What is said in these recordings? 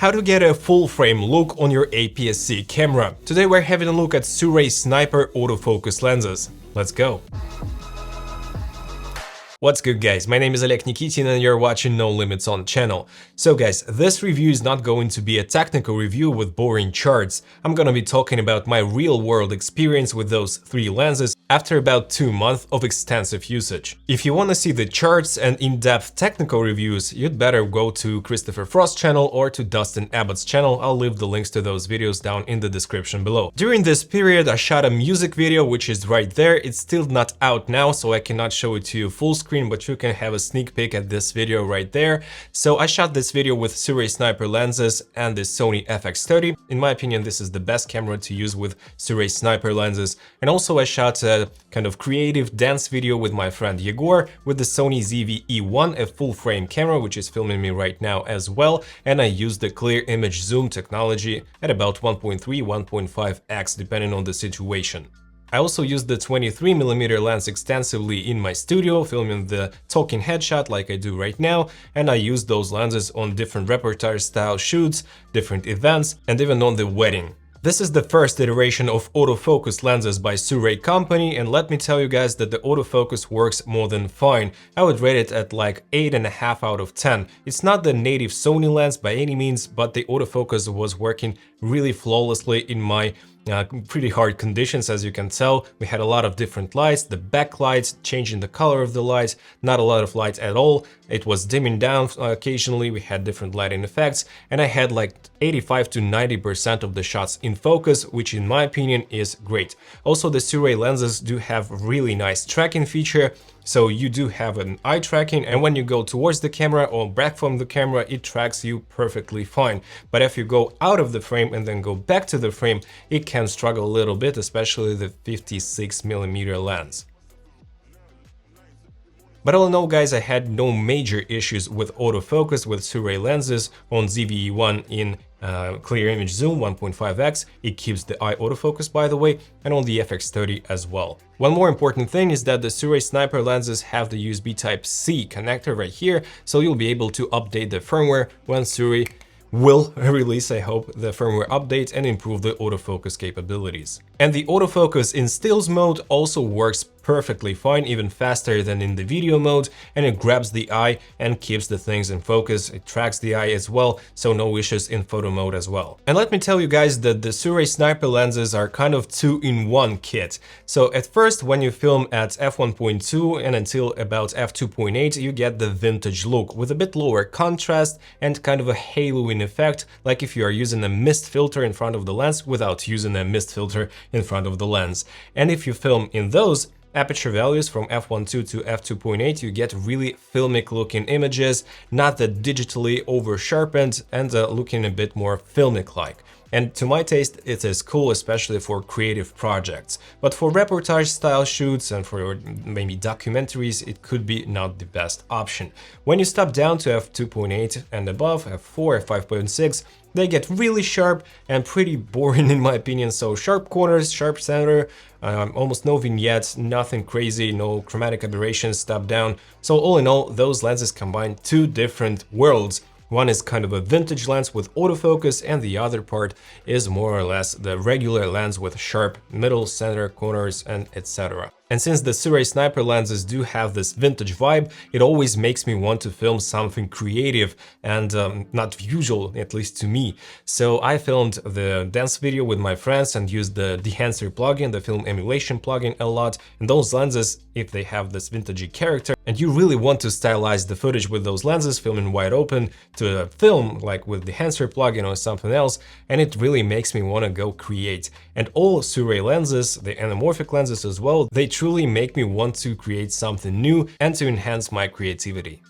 How to get a full frame look on your APS-C camera. Today we're having a look at Sirui Sniper autofocus lenses. Let's go! What's good, guys? My name is Oleg Nikitin and you're watching No Limits On channel. So guys, this review is not going to be a technical review with boring charts. I'm gonna be talking about my real-world experience with those three lenses after about 2 months of extensive usage. If you want to see the charts and in-depth technical reviews, you'd better go to Christopher Frost's channel or to Dustin Abbott's channel. I'll leave the links to those videos down in the description below. During this period, I shot a music video, which is right there. It's still not out now, so I cannot show it to you full screen, but you can have a sneak peek at this video right there. So I shot this video with Sirui Sniper lenses and the Sony FX30. In my opinion, this is the best camera to use with Sirui Sniper lenses. And also I shot a kind of creative dance video with my friend Yegor with the Sony ZV-E1, a full frame camera, which is filming me right now as well. And I used the clear image zoom technology at about 1.3, 1.5x, depending on the situation. I also used the 23mm lens extensively in my studio, filming the talking headshot like I do right now, and I used those lenses on different reportage style shoots, different events, and even on the wedding. This is the first iteration of autofocus lenses by Sirui company, and let me tell you guys that the autofocus works more than fine. I would rate it at like 8.5 out of 10. It's not the native Sony lens by any means, but the autofocus was working really flawlessly in my pretty hard conditions. As you can tell, we had a lot of different lights, the backlights, changing the color of the lights, not a lot of light at all. It was dimming down occasionally, we had different lighting effects, and I had like 85 to 90% of the shots in focus, which in my opinion is great. Also, the Sirui lenses do have really nice tracking feature, so you do have an eye tracking, and when you go towards the camera or back from the camera, it tracks you perfectly fine. But if you go out of the frame and then go back to the frame, it can struggle a little bit, especially the 56mm lens. But all in all, guys, I had no major issues with autofocus with Sirui lenses on ZV-E1 in clear image zoom 1.5x. It keeps the eye autofocus, by the way, and on the FX30 as well. One more important thing is that the Sirui Sniper lenses have the USB Type-C connector right here, so you'll be able to update the firmware when Sirui will release, I hope, the firmware update and improve the autofocus capabilities. And the autofocus in stills mode also works perfectly fine, even faster than in the video mode, and it grabs the eye and keeps the things in focus. It tracks the eye as well, so no issues in photo mode as well. And let me tell you guys that the Sirui Sniper lenses are kind of 2-in-1 kit. So at first, when you film at f1.2 and until about f2.8, you get the vintage look with a bit lower contrast and kind of a haloing effect, like if you are using a mist filter in front of the lens without using a mist filter in front of the lens. And if you film in those aperture values from f1.2 to f2.8, you get really filmic looking images, not that digitally over sharpened, and looking a bit more filmic like. And to my taste, it is cool, especially for creative projects. But for reportage style shoots and for maybe documentaries, it could be not the best option. When you step down to f2.8 and above, f4, f5.6, they get really sharp and pretty boring in my opinion. So sharp corners, sharp center, almost no vignettes, nothing crazy, no chromatic aberrations, step down. So all in all, those lenses combine two different worlds. One is kind of a vintage lens with autofocus, and the other part is more or less the regular lens with sharp middle, center, corners, and etc. And since the Sirui Sniper lenses do have this vintage vibe, it always makes me want to film something creative and not usual, at least to me. So I filmed the dance video with my friends and used the Dehancer plugin, the film emulation plugin, a lot. And those lenses, if they have this vintagey character, and you really want to stylize the footage with those lenses, filming wide open to a film like with the Dehancer plugin or something else, and it really makes me want to go create. And all Sirui lenses, the anamorphic lenses as well, they truly make me want to create something new and to enhance my creativity.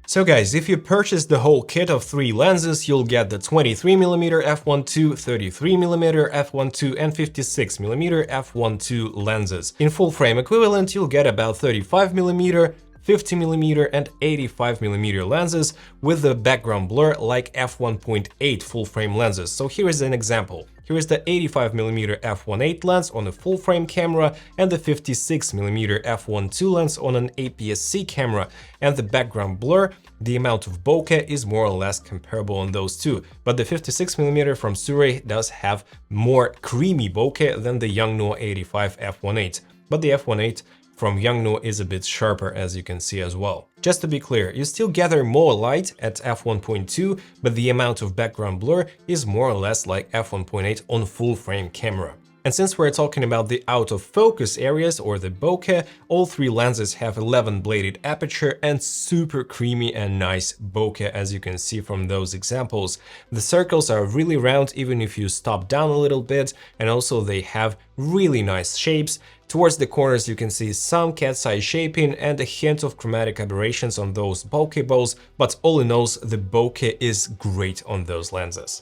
So guys, if you purchase the whole kit of 3 lenses, you'll get the 23mm f1.2, 33mm f1.2 and 56mm f1.2 lenses. In full frame equivalent, you'll get about 35mm, 50mm and 85mm lenses with the background blur like f1.8 full frame lenses. So here is an example. Here is the 85mm f1.8 lens on a full-frame camera and the 56mm f1.2 lens on an APS-C camera, and the background blur, the amount of bokeh is more or less comparable on those two, but the 56mm from Sirui does have more creamy bokeh than the Yongnuo 85 f1.8, but the f1.8 from Yongnuo is a bit sharper, as you can see as well. Just to be clear, you still gather more light at f1.2, but the amount of background blur is more or less like f1.8 on full-frame camera. And since we're talking about the out-of-focus areas, or the bokeh, all three lenses have 11-bladed aperture and super creamy and nice bokeh, as you can see from those examples. The circles are really round even if you stop down a little bit, and also they have really nice shapes. Towards the corners you can see some cat's eye shaping and a hint of chromatic aberrations on those bokeh balls, but all in all, the bokeh is great on those lenses.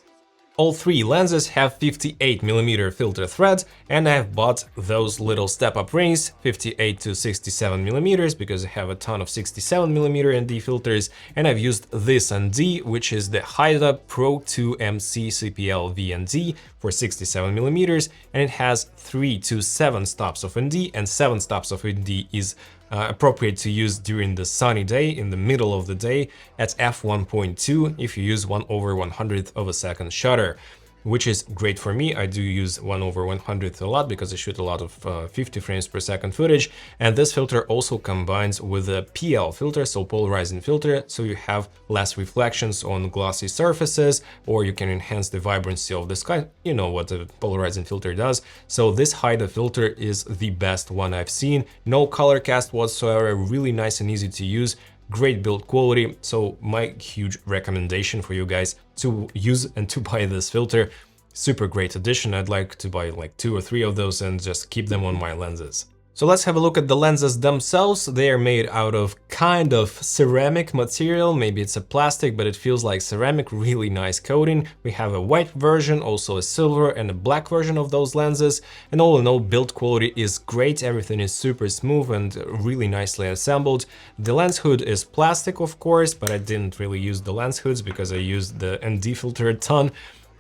All three lenses have 58mm filter thread, and I've bought those little step-up rings, 58 to 67mm, because I have a ton of 67mm ND filters, and I've used this ND, which is the Haida Pro 2 MC CPL VND for 67mm, and it has 3 to 7 stops of ND, and 7 stops of ND is appropriate to use during the sunny day, in the middle of the day, at f1.2 if you use 1/100th of a second shutter, which is great for me. I do use 1/100th a lot because I shoot a lot of 50 frames per second footage, and this filter also combines with a PL filter, so polarizing filter, so you have less reflections on glossy surfaces, or you can enhance the vibrancy of the sky. You know what the polarizing filter does. So this Haida filter is the best one I've seen. No color cast whatsoever, really nice and easy to use. Great build quality, so my huge recommendation for you guys to use and to buy this filter. Super great addition. I'd like to buy like 2 or 3 of those and just keep them on my lenses. So let's have a look at the lenses themselves. They are made out of kind of ceramic material. Maybe it's a plastic, but it feels like ceramic. Really nice coating. We have a white version, also a silver and a black version of those lenses. And all in all, build quality is great. Everything is super smooth and really nicely assembled. The lens hood is plastic, of course, but I didn't really use the lens hoods because I used the ND filter a ton.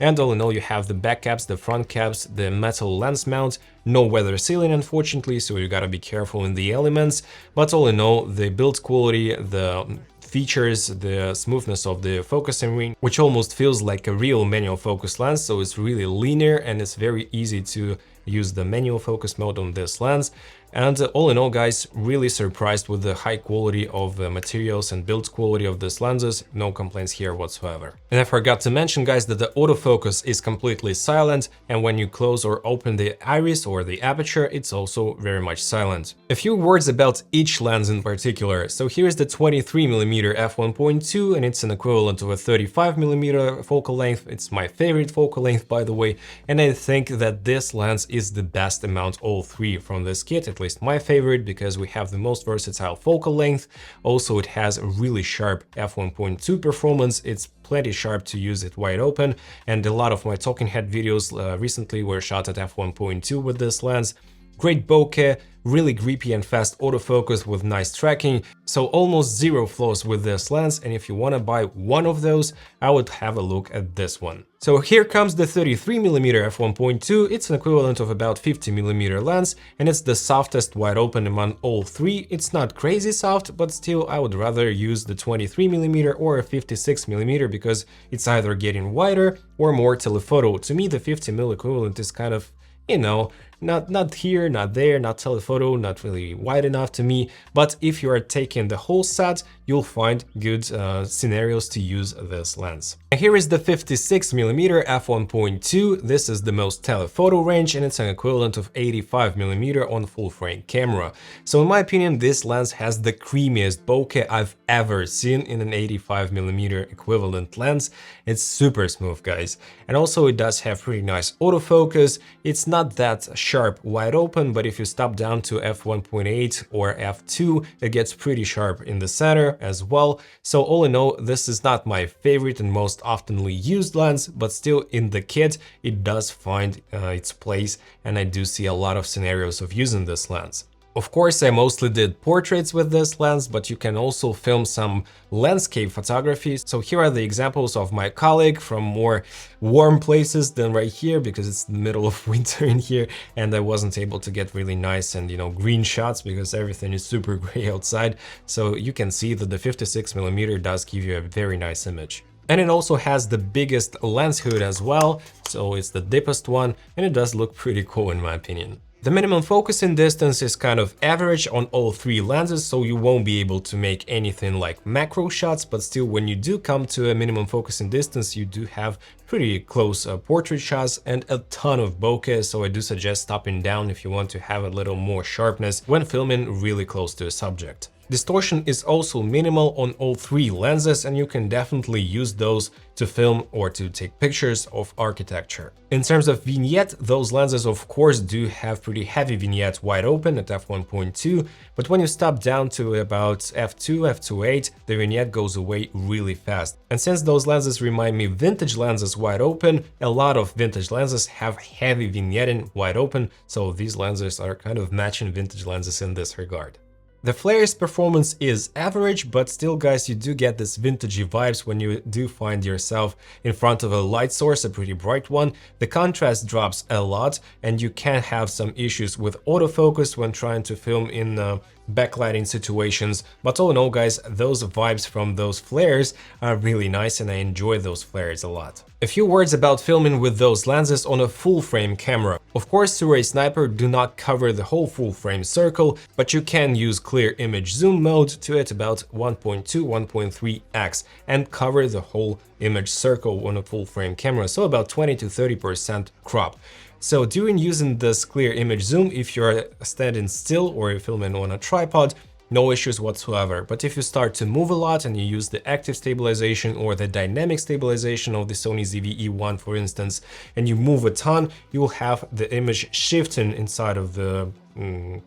And all in all, you have the back caps, the front caps, the metal lens mount, no weather sealing unfortunately, so you gotta be careful in the elements. But all in all, the build quality, the features, the smoothness of the focusing ring, which almost feels like a real manual focus lens, so it's really linear and it's very easy to use the manual focus mode on this lens. And all in all, guys, really surprised with the high quality of the materials and build quality of these lenses. No complaints here whatsoever. And I forgot to mention, guys, that the autofocus is completely silent, and when you close or open the iris or the aperture, it's also very much silent. A few words about each lens in particular. So here's the 23mm f1.2, and it's an equivalent of a 35mm focal length. It's my favorite focal length, by the way, and I think that this lens is the best among all three from this kit. At least my favorite, because we have the most versatile focal length. Also, it has a really sharp f1.2 performance. It's plenty sharp to use it wide open, and a lot of my talking head videos recently were shot at f1.2 with this lens. Great bokeh, really grippy and fast autofocus with nice tracking, so almost zero flaws with this lens, and if you want to buy one of those, I would have a look at this one. So here comes the 33mm f1.2, it's an equivalent of about 50mm lens, and it's the softest wide open among all three. It's not crazy soft, but still I would rather use the 23mm or a 56mm because it's either getting wider or more telephoto. To me, the 50mm equivalent is kind of, you know, not here, not there, not telephoto, not really wide enough to me. But if you are taking the whole set, you'll find good scenarios to use this lens. And here is the 56mm f1.2. This is the most telephoto range, and it's an equivalent of 85mm on full frame camera. So in my opinion, this lens has the creamiest bokeh I've ever seen in an 85mm equivalent lens. It's super smooth, guys. And also it does have pretty nice autofocus. It's not that sharp wide open, but if you stop down to f1.8 or f2, it gets pretty sharp in the center as well. So all in all, this is not my favorite and most oftenly used lens, but still in the kit, it does find its place, and I do see a lot of scenarios of using this lens. Of course, I mostly did portraits with this lens, but you can also film some landscape photography. So here are the examples of my colleague from more warm places than right here, because it's the middle of winter in here and I wasn't able to get really nice and, green shots because everything is super gray outside. So you can see that the 56mm does give you a very nice image. And it also has the biggest lens hood as well, so it's the deepest one, and it does look pretty cool in my opinion. The minimum focusing distance is kind of average on all three lenses, so you won't be able to make anything like macro shots, but still when you do come to a minimum focusing distance, you do have pretty close portrait shots and a ton of bokeh, so I do suggest stopping down if you want to have a little more sharpness when filming really close to a subject. Distortion is also minimal on all three lenses, and you can definitely use those to film or to take pictures of architecture. In terms of vignette, those lenses of course do have pretty heavy vignette wide open at f1.2, but when you stop down to about f2, f2.8, the vignette goes away really fast. And since those lenses remind me vintage lenses wide open, a lot of vintage lenses have heavy vignetting wide open, so these lenses are kind of matching vintage lenses in this regard. The flare's performance is average, but still guys, you do get this vintagey vibes when you do find yourself in front of a light source, a pretty bright one. The contrast drops a lot and you can have some issues with autofocus when trying to film in backlighting situations, but all in all guys, those vibes from those flares are really nice and I enjoy those flares a lot. A few words about filming with those lenses on a full frame camera. Of course, Sirui Sniper do not cover the whole full frame circle, but you can use clear image zoom mode to at about 1.2, 1.3x and cover the whole image circle on a full frame camera, so about 20 to 30% crop. So during using this clear image zoom, if you're standing still or you're filming on a tripod, no issues whatsoever. But if you start to move a lot and you use the active stabilization or the dynamic stabilization of the Sony ZV-E1, for instance, and you move a ton, you'll have the image shifting inside of the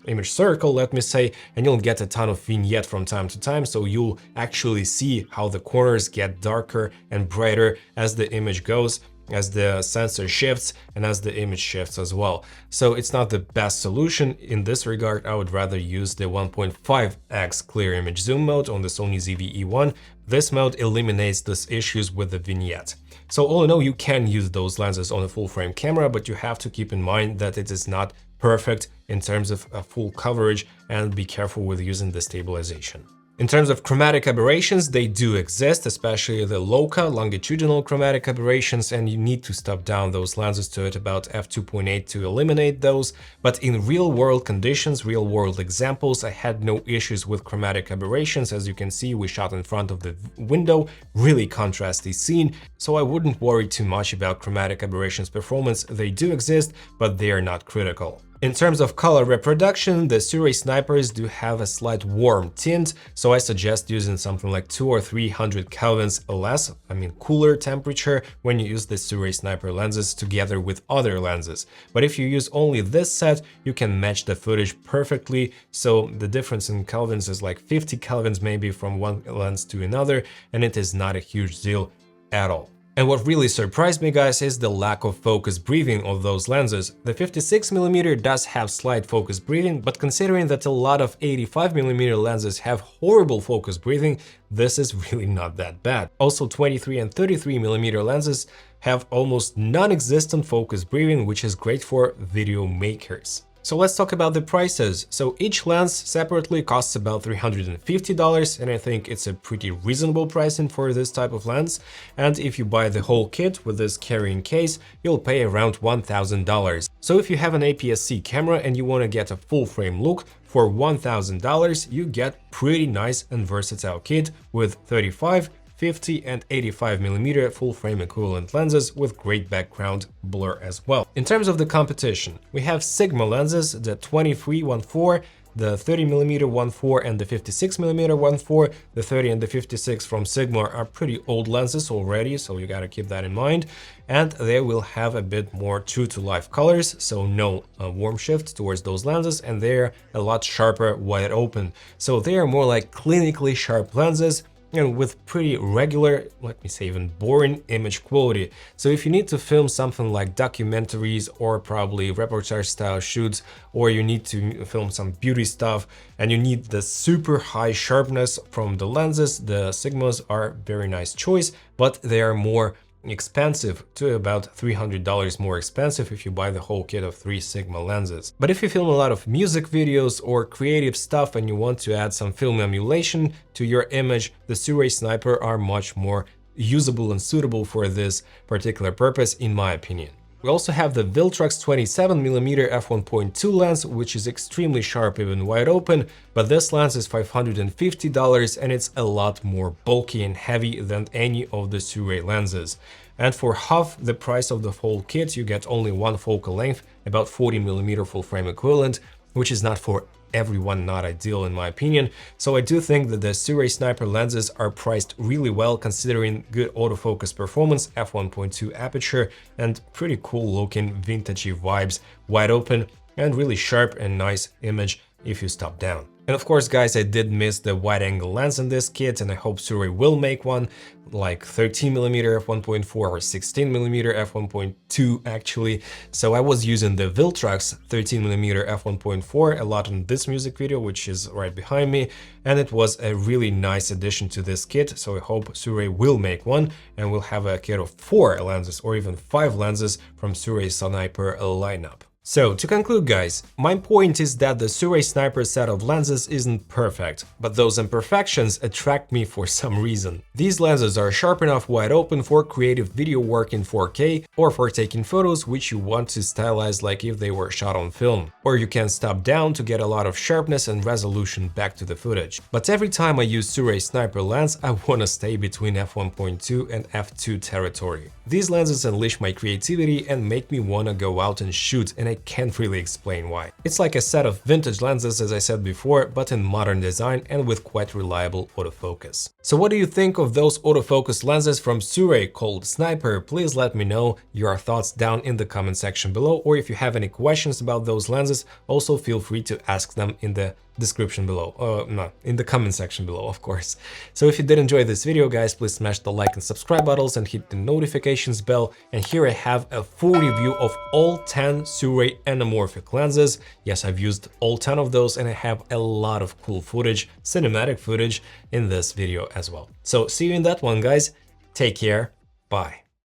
image circle, let me say, and you'll get a ton of vignette from time to time, so you'll actually see how the corners get darker and brighter as the image goes, as the sensor shifts and as the image shifts as well. So it's not the best solution in this regard. I would rather use the 1.5x clear image zoom mode on the Sony ZV-E1. This mode eliminates these issues with the vignette. So all in all, you can use those lenses on a full frame camera, but you have to keep in mind that it is not perfect in terms of full coverage, and be careful with using the stabilization. In terms of chromatic aberrations, they do exist, especially the loca, longitudinal chromatic aberrations, and you need to stop down those lenses to at about f2.8 to eliminate those. But in real-world conditions, real-world examples, I had no issues with chromatic aberrations. As you can see, we shot in front of the window, really contrasty scene, so I wouldn't worry too much about chromatic aberrations performance. They do exist, but they are not critical. In terms of color reproduction, the Sirui Snipers do have a slight warm tint, so I suggest using something like 200 or 300 kelvins less, cooler temperature, when you use the Sirui Sniper lenses together with other lenses. But if you use only this set, you can match the footage perfectly, so the difference in kelvins is like 50 kelvins maybe from one lens to another, and it is not a huge deal at all. And what really surprised me, guys, is the lack of focus breathing of those lenses. The 56mm does have slight focus breathing, but considering that a lot of 85mm lenses have horrible focus breathing, this is really not that bad. Also, 23 and 33mm lenses have almost non-existent focus breathing, which is great for video makers. So let's talk about the prices. So each lens separately costs about $350, and I think it's a pretty reasonable pricing for this type of lens. And if you buy the whole kit with this carrying case, you'll pay around $1,000. So if you have an APS-C camera and you want to get a full frame look, for $1,000 you get pretty nice and versatile kit with 35, 50 and 85mm full frame equivalent lenses with great background blur as well. In terms of the competition, we have Sigma lenses, the 23-1.4, the 30mm 1.4 and the 56mm 1.4. The 30 and the 56 from Sigma are pretty old lenses already, so you gotta keep that in mind. And they will have a bit more true to life colors, so no warm shift towards those lenses, and they're a lot sharper wide open. So they are more like clinically sharp lenses. and with pretty regular, let me say even boring image quality. So if you need to film something like documentaries or probably reportage style shoots, or you need to film some beauty stuff and you need the super high sharpness from the lenses, the Sigmas are very nice choice, but they are more expensive, to about $300 more expensive if you buy the whole kit of 3 Sigma lenses. But if you film a lot of music videos or creative stuff and you want to add some film emulation to your image, the Sirui Sniper are much more usable and suitable for this particular purpose, in my opinion. We also have the Viltrox 27mm f1.2 lens, which is extremely sharp even wide open, but this lens is $550 and it's a lot more bulky and heavy than any of the Sirui lenses. And for half the price of the whole kit, you get only one focal length, about 40mm full frame equivalent, which is not for everyone, not ideal in my opinion. So I do think that the Sirui Sniper lenses are priced really well considering good autofocus performance, f1.2 aperture, and pretty cool looking vintagey vibes, wide open and really sharp and nice image if you stop down. And of course, guys, I did miss the wide-angle lens in this kit, and I hope Sirui will make one, like 13mm f1.4 or 16mm f1.2 actually. So I was using the Viltrox 13mm f1.4 a lot in this music video, which is right behind me, and it was a really nice addition to this kit. So I hope Sirui will make one, and we'll have a kit of 4 lenses or even 5 lenses from Sirui Sniper lineup. So, to conclude, guys, my point is that the Sirui Sniper set of lenses isn't perfect, but those imperfections attract me for some reason. These lenses are sharp enough wide open for creative video work in 4K, or for taking photos which you want to stylize like if they were shot on film. Or you can stop down to get a lot of sharpness and resolution back to the footage. But every time I use Sirui Sniper lens, I wanna stay between f1.2 and f2 territory. These lenses unleash my creativity and make me wanna go out and shoot, and I can't really explain why. It's like a set of vintage lenses, as I said before, but in modern design and with quite reliable autofocus. So what do you think of those autofocus lenses from Sirui called Sniper? Please let me know your thoughts down in the comment section below, or if you have any questions about those lenses, also feel free to ask them in the description below, in the comment section below, of course. So if you did enjoy this video, guys, please smash the like and subscribe buttons and hit the notifications bell. And here I have a full review of all 10 Sirui anamorphic lenses. Yes, I've used all 10 of those, and I have a lot of cool footage, cinematic footage in this video as well. So see you in that one, guys. Take care. Bye.